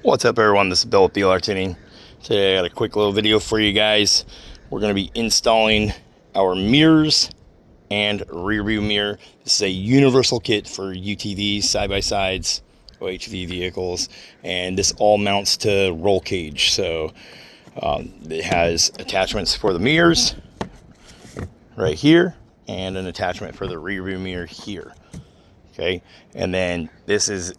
What's up, everyone? This is Bill with BLRTUNING. Today I got a quick little video for you guys. We're going to be installing our mirrors and rear view mirror. This is a universal kit for UTVs, side-by-sides, OHV vehicles, and this all mounts to roll cage. So it has attachments for the mirrors right here and an attachment for the rear view mirror here. Okay, and then this is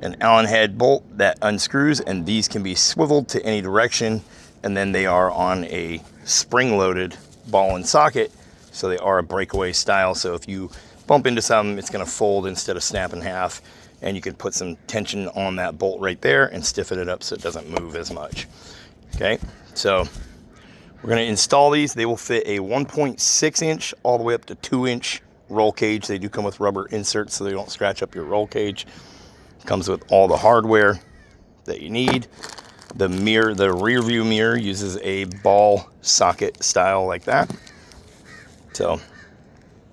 an Allen head bolt that unscrews, and these can be swiveled to any direction, and then they are on a spring-loaded ball and socket, so they are a breakaway style. So if you bump into something, it's going to fold instead of snap in half, and you can put some tension on that bolt right there and stiffen it up so it doesn't move as much. Okay, so we're going to install these. They will fit a 1.6 inch all the way up to 2 inch roll cage. They do come with rubber inserts so they don't scratch up your roll cage. Comes with all the hardware that you need. The mirror, the rear view mirror, uses a ball socket style like that. So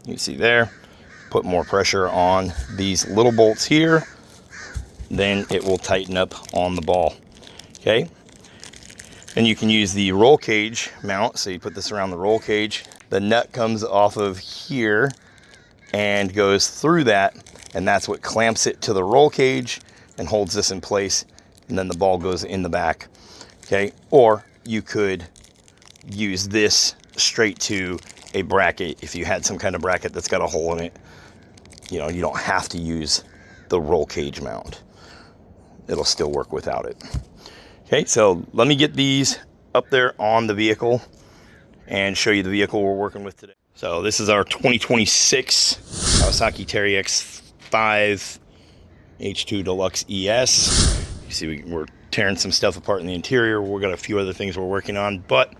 you see there, put more pressure on these little bolts here, then it will tighten up on the ball. Okay, and you can use the roll cage mount. So you put this around the roll cage, the nut comes off of here and goes through that, and that's what clamps it to the roll cage and holds this in place, and then the ball goes in the back. Okay, or you could use this straight to a bracket if you had some kind of bracket that's got a hole in it. You know, you don't have to use the roll cage mount. It'll still work without it. Okay, so let me get these up there on the vehicle and show you the vehicle we're working with today. So this is our 2026 Kawasaki TERYX 5 H2 Deluxe ES. You see we're tearing some stuff apart in the interior. We've got a few other things we're working on, but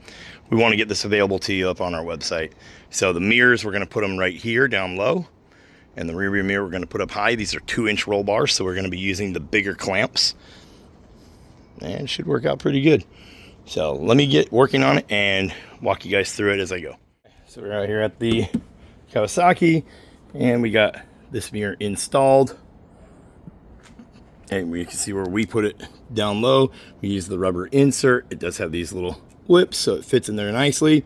we want to get this available to you up on our website. So the mirrors, we're going to put them right here down low, and the rear view mirror we're going to put up high. These are 2 inch roll bars, so we're going to be using the bigger clamps, and it should work out pretty good. So let me get working on it and walk you guys through it as I go. So we're out here at the Kawasaki, and we got this mirror installed, and we can see where we put it down low. We use the rubber insert. It does have these little whips, so it fits in there nicely.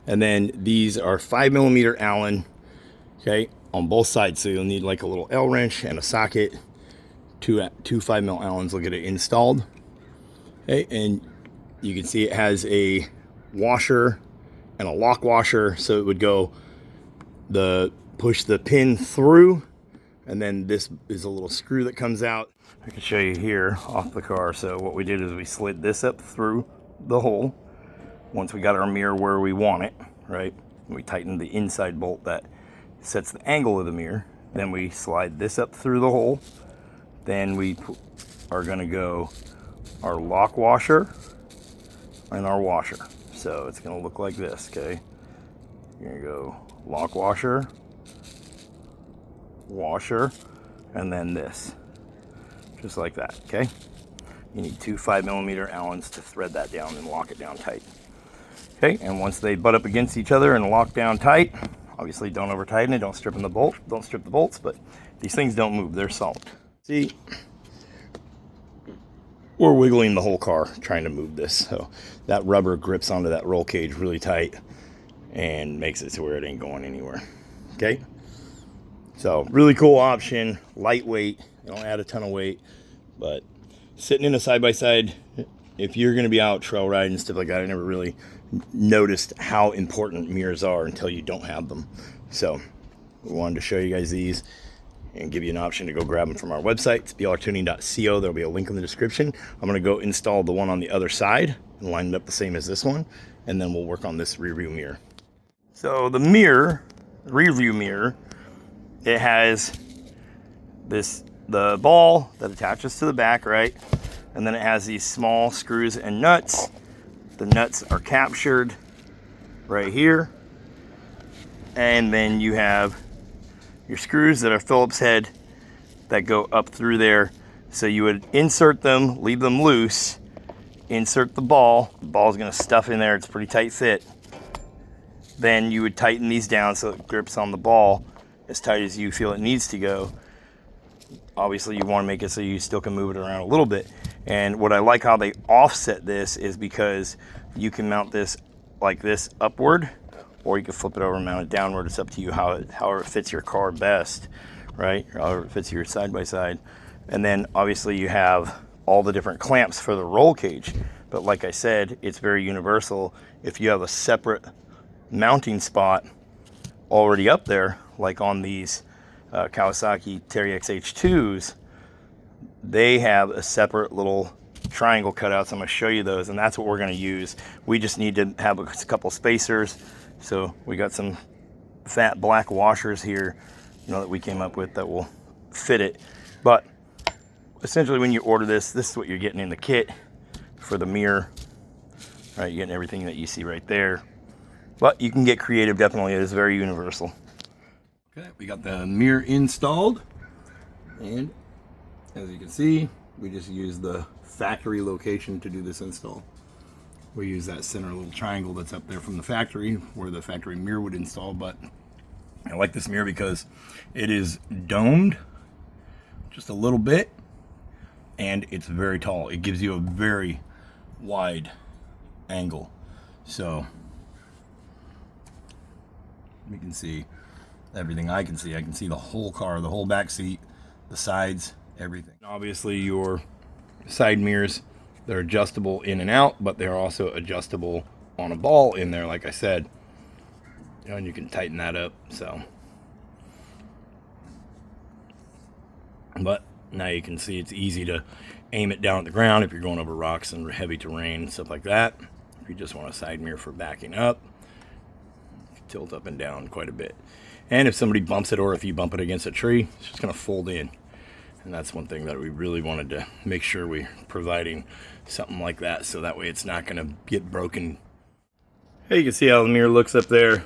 And then these are 5mm Allen, okay, on both sides. So you'll need like a little L wrench and a socket. Two 5mm Allens will get it installed. Okay, and you can see it has a washer and a lock washer, so it would go push the pin through, and then this is a little screw that comes out. I can show you here off the car. So what we did is we slid this up through the hole. Once we got our mirror where we want it, right, we tightened the inside bolt that sets the angle of the mirror. Then we slide this up through the hole. Then we are going to go our lock washer and our washer. So it's going to look like this. Okay, you're going to go lock washer, washer, and then this, just like that. Okay, you need 2 5mm Allens to thread that down and lock it down tight. Okay, and once they butt up against each other and lock down tight, obviously don't over tighten it, don't strip the bolts, but these things don't move, they're solid. See, we're wiggling the whole car trying to move this, so that rubber grips onto that roll cage really tight and makes it to where it ain't going anywhere. Okay, so really cool option, lightweight, you don't add a ton of weight, but sitting in a side-by-side, if you're going to be out trail riding and stuff like that, I never really noticed how important mirrors are until you don't have them. So we wanted to show you guys these and give you an option to go grab them from our website. It's blrtuning.co. There'll be a link in the description. I'm going to go install the one on the other side and line it up the same as this one, and then we'll work on this rear view mirror. So the mirror, rear view mirror, it has the ball that attaches to the back, right? And then it has these small screws and nuts. The nuts are captured right here. And then you have your screws that are Phillips head that go up through there. So you would insert them, leave them loose, insert the ball. The ball's gonna stuff in there, it's a pretty tight fit. Then you would tighten these down so it grips on the ball as tight as you feel it needs to go. Obviously you want to make it so you still can move it around a little bit. And what I like how they offset this is because you can mount this like this upward, or you can flip it over and mount it downward. It's up to you however it fits your car best, right? Or however it fits your side-by-side. And then obviously you have all the different clamps for the roll cage. But like I said, it's very universal. If you have a separate mounting spot already up there, like on these Kawasaki TERYX H2s, they have a separate little triangle cutouts. I'm going to show you those, and that's what we're going to use. We just need to have a couple spacers. So we got some fat black washers here, you know, that we came up with that will fit it. But essentially when you order this is what you're getting in the kit for the mirror, right? You're getting everything that you see right there. But you can get creative, definitely. It is very universal. Okay, we got the mirror installed, and as you can see, we just use the factory location to do this install. We use that center little triangle that's up there from the factory where the factory mirror would install. But I like this mirror because it is domed just a little bit, and it's very tall. It gives you a very wide angle, so you can see everything. I can see the whole car, the whole back seat, the sides, everything. Obviously your side mirrors, they're adjustable in and out, but they're also adjustable on a ball in there, like I said, and you can tighten that up. So but now you can see it's easy to aim it down at the ground if you're going over rocks and heavy terrain, stuff like that. If you just want a side mirror for backing up, tilt up and down quite a bit. And if somebody bumps it, or if you bump it against a tree, it's just going to fold in. And that's one thing that we really wanted to make sure we're providing something like that, so that way it's not going to get broken. Hey, you can see how the mirror looks up there.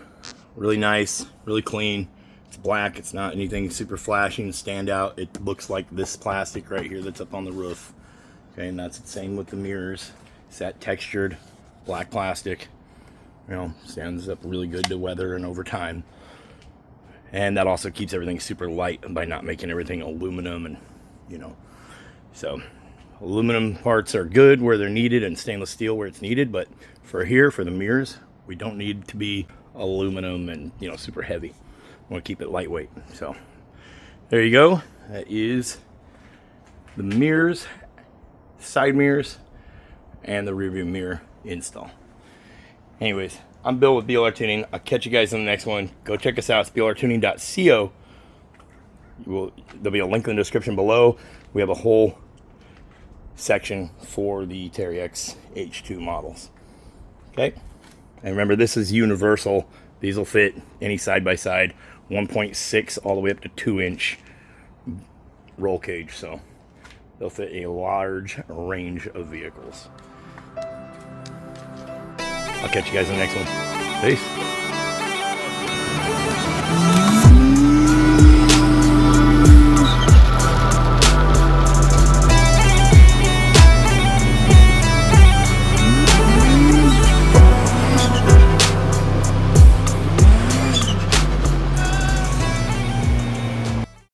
Really nice, really clean. It's black. It's not anything super flashing, stand out. It looks like this plastic right here that's up on the roof. Okay, and that's the same with the mirrors. It's that textured black plastic. You know, stands up really good to weather and over time. And that also keeps everything super light by not making everything aluminum, and you know, so aluminum parts are good where they're needed and stainless steel where it's needed, but for here, for the mirrors, we don't need to be aluminum and, you know, super heavy. We want to keep it lightweight. So there you go. That is the mirrors, side mirrors, and the rear view mirror install. Anyways, I'm Bill with BLRTUNING. I'll catch you guys in the next one. Go check us out. It's blrtuning.co. There'll be a link in the description below. We have a whole section for the TERYX H2 models. Okay? And remember, this is universal. These will fit any side-by-side, 1.6 all the way up to 2-inch roll cage. So they'll fit a large range of vehicles. I'll catch you guys in the next one. Peace.